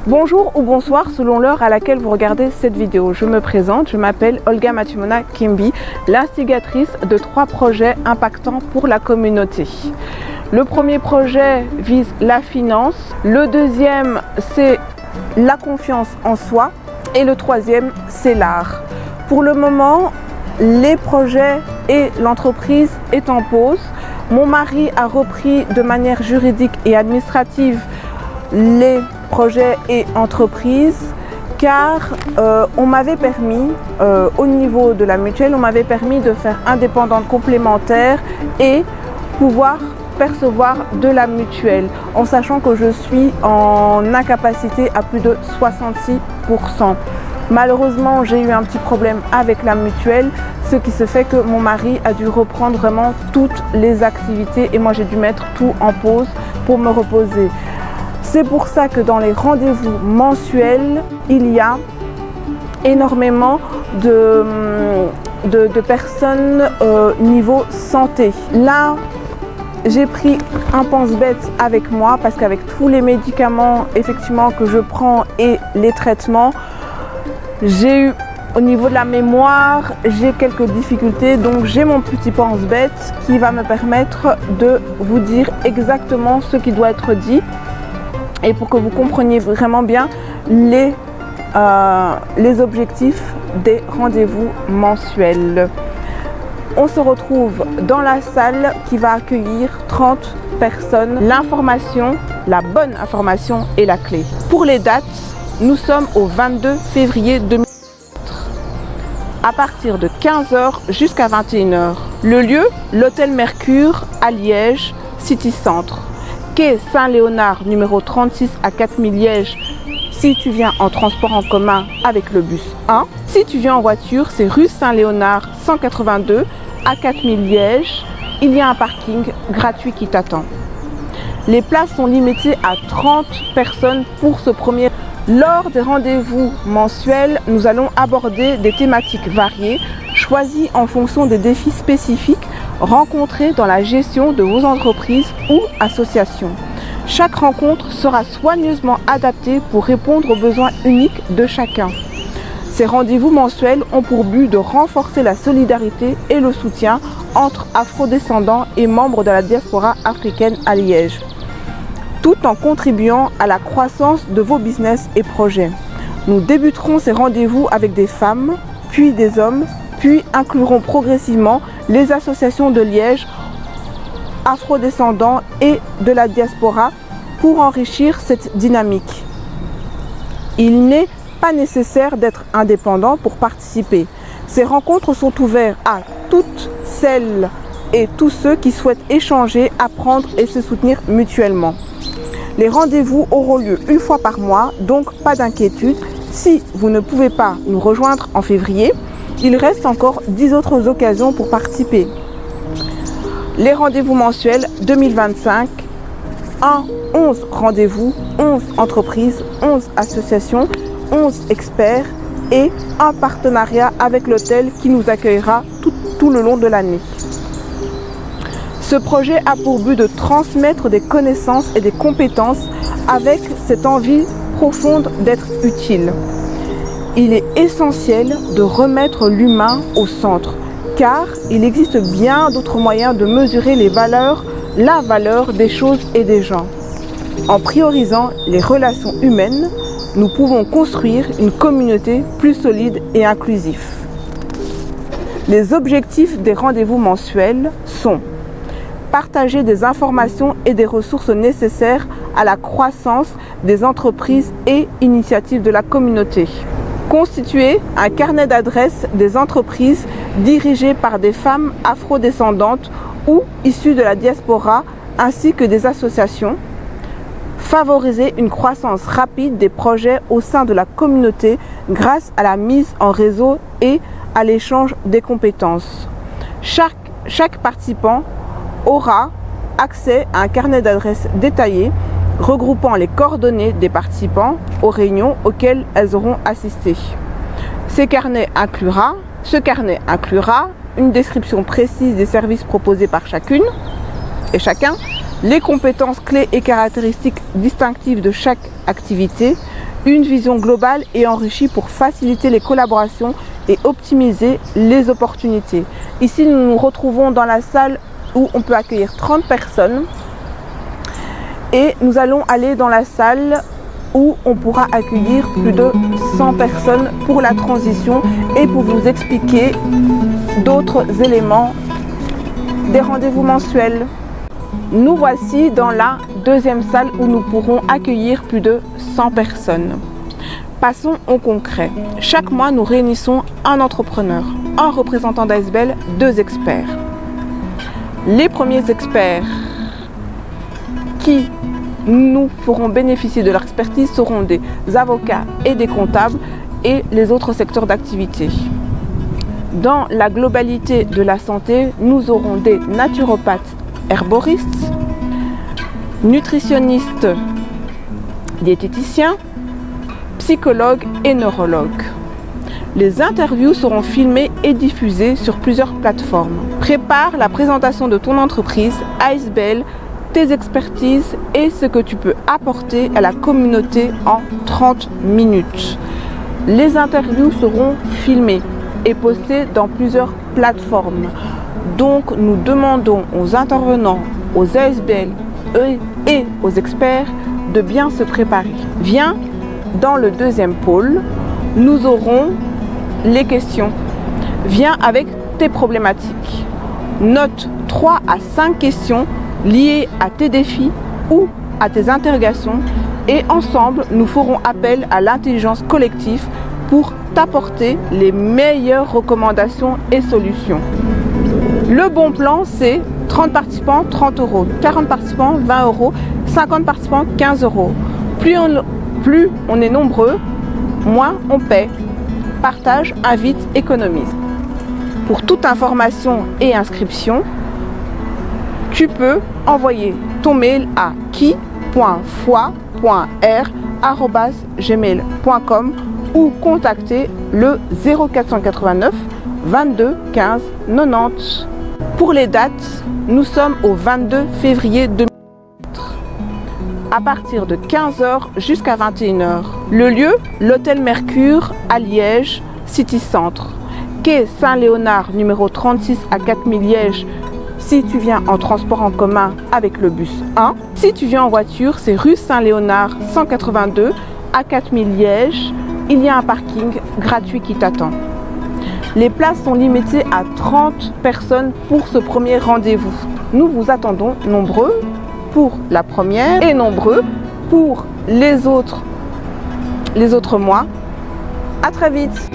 Bonjour ou bonsoir selon l'heure à laquelle vous regardez cette vidéo. Je me présente, je m'appelle Olga Matumona Kimbi, l'instigatrice de 3 projets impactants pour la communauté. Le premier projet vise la finance, le deuxième c'est la confiance en soi et le troisième c'est l'art. Pour le moment, les projets et l'entreprise est en pause. Mon mari a repris de manière juridique et administrative les projets et entreprises car on m'avait permis, au niveau de la mutuelle, on m'avait permis de faire indépendante complémentaire et pouvoir percevoir de la mutuelle en sachant que je suis en incapacité à plus de 66%. Malheureusement, j'ai eu un petit problème avec la mutuelle, ce qui se fait que mon mari a dû reprendre vraiment toutes les activités et moi j'ai dû mettre tout en pause pour me reposer. C'est pour ça que dans les rendez-vous mensuels, il y a énormément de personnes niveau santé. Là, j'ai pris un pense-bête avec moi parce qu'avec tous les médicaments effectivement que je prends et les traitements, j'ai eu au niveau de la mémoire, j'ai quelques difficultés, donc j'ai mon petit pense-bête qui va me permettre de vous dire exactement ce qui doit être dit et pour que vous compreniez vraiment bien les objectifs des rendez-vous mensuels. On se retrouve dans la salle qui va accueillir 30 personnes. L'information, la bonne information est la clé. Pour les dates, nous sommes au 22 février 2024 à partir de 15 h jusqu'à 21 h. Le lieu, l'hôtel Mercure à Liège, City Centre. Quai Saint-Léonard numéro 36 à 4000 Liège si tu viens en transport en commun avec le bus 1. Si tu viens en voiture, c'est rue Saint-Léonard 182 à 4000 Liège. Il y a un parking gratuit qui t'attend. Les places sont limitées à 30 personnes pour ce premier. Lors des rendez-vous mensuels, nous allons aborder des thématiques variées, choisies en fonction des défis spécifiques rencontrés dans la gestion de vos entreprises ou associations. Chaque rencontre sera soigneusement adaptée pour répondre aux besoins uniques de chacun. Ces rendez-vous mensuels ont pour but de renforcer la solidarité et le soutien entre afrodescendants et membres de la diaspora africaine à Liège, tout en contribuant à la croissance de vos business et projets. Nous débuterons ces rendez-vous avec des femmes, puis des hommes, puis inclurons progressivement les associations de Liège, afrodescendants et de la diaspora pour enrichir cette dynamique. Il n'est pas nécessaire d'être indépendant pour participer. Ces rencontres sont ouvertes à toutes celles et tous ceux qui souhaitent échanger, apprendre et se soutenir mutuellement. Les rendez-vous auront lieu une fois par mois, donc pas d'inquiétude. Si vous ne pouvez pas nous rejoindre en février, il reste encore 10 autres occasions pour participer. Les rendez-vous mensuels 2025, 11 rendez-vous, 11 entreprises, 11 associations, 11 experts et un partenariat avec l'hôtel qui nous accueillera tout le long de l'année. Ce projet a pour but de transmettre des connaissances et des compétences avec cette envie profonde d'être utile. Il est essentiel de remettre l'humain au centre, car il existe bien d'autres moyens de mesurer la valeur des choses et des gens. En priorisant les relations humaines, nous pouvons construire une communauté plus solide et inclusive. Les objectifs des rendez-vous mensuels sont partager des informations et des ressources nécessaires à la croissance des entreprises et initiatives de la communauté. Constituer un carnet d'adresses des entreprises dirigées par des femmes afrodescendantes ou issues de la diaspora ainsi que des associations. Favoriser une croissance rapide des projets au sein de la communauté grâce à la mise en réseau et à l'échange des compétences. Chaque participant aura accès à un carnet d'adresses détaillé regroupant les coordonnées des participants aux réunions auxquelles elles auront assisté. Ce carnet inclura une description précise des services proposés par chacune et chacun, les compétences clés et caractéristiques distinctives de chaque activité, une vision globale et enrichie pour faciliter les collaborations et optimiser les opportunités. Ici, nous nous retrouvons dans la salle où on peut accueillir 30 personnes et nous allons aller dans la salle où on pourra accueillir plus de 100 personnes pour la transition et pour vous expliquer d'autres éléments des rendez-vous mensuels. Nous voici dans la deuxième salle où nous pourrons accueillir plus de 100 personnes. Passons au concret. Chaque mois, nous réunissons un entrepreneur, un représentant d'ASBL, 2 experts. Les premiers experts qui nous feront bénéficier de leur expertise seront des avocats et des comptables et les autres secteurs d'activité. Dans la globalité de la santé, nous aurons des naturopathes, herboristes, nutritionnistes, diététiciens, psychologues et neurologues. Les interviews seront filmées et diffusées sur plusieurs plateformes. Prépare la présentation de ton entreprise, ASBL, tes expertises et ce que tu peux apporter à la communauté en 30 minutes. Les interviews seront filmées et postées dans plusieurs plateformes. Donc, nous demandons aux intervenants, aux ASBL et aux experts de bien se préparer. Viens dans le deuxième pôle, nous aurons les questions. Viens avec tes problématiques. Note 3 à 5 questions liées à tes défis ou à tes interrogations et ensemble, nous ferons appel à l'intelligence collective pour t'apporter les meilleures recommandations et solutions. Le bon plan, c'est 30 participants, 30 €, 40 participants, 20 €, 50 participants, 15 €. Plus on est nombreux, moins on paie. Partage, invite, économise. Pour toute information et inscription, tu peux envoyer ton mail à qui.foi.r@gmail.com ou contacter le 0489 22 15 90. Pour les dates, nous sommes au 22 février 2004 à partir de 15 h jusqu'à 21 h. Le lieu, l'hôtel Mercure à Liège, City Centre. Quai Saint-Léonard, numéro 36 à 4000 Liège, si tu viens en transport en commun avec le bus 1. Si tu viens en voiture, c'est rue Saint-Léonard 182 à 4000 Liège. Il y a un parking gratuit qui t'attend. Les places sont limitées à 30 personnes pour ce premier rendez-vous. Nous vous attendons nombreux pour la première et nombreux pour les autres mois. À très vite.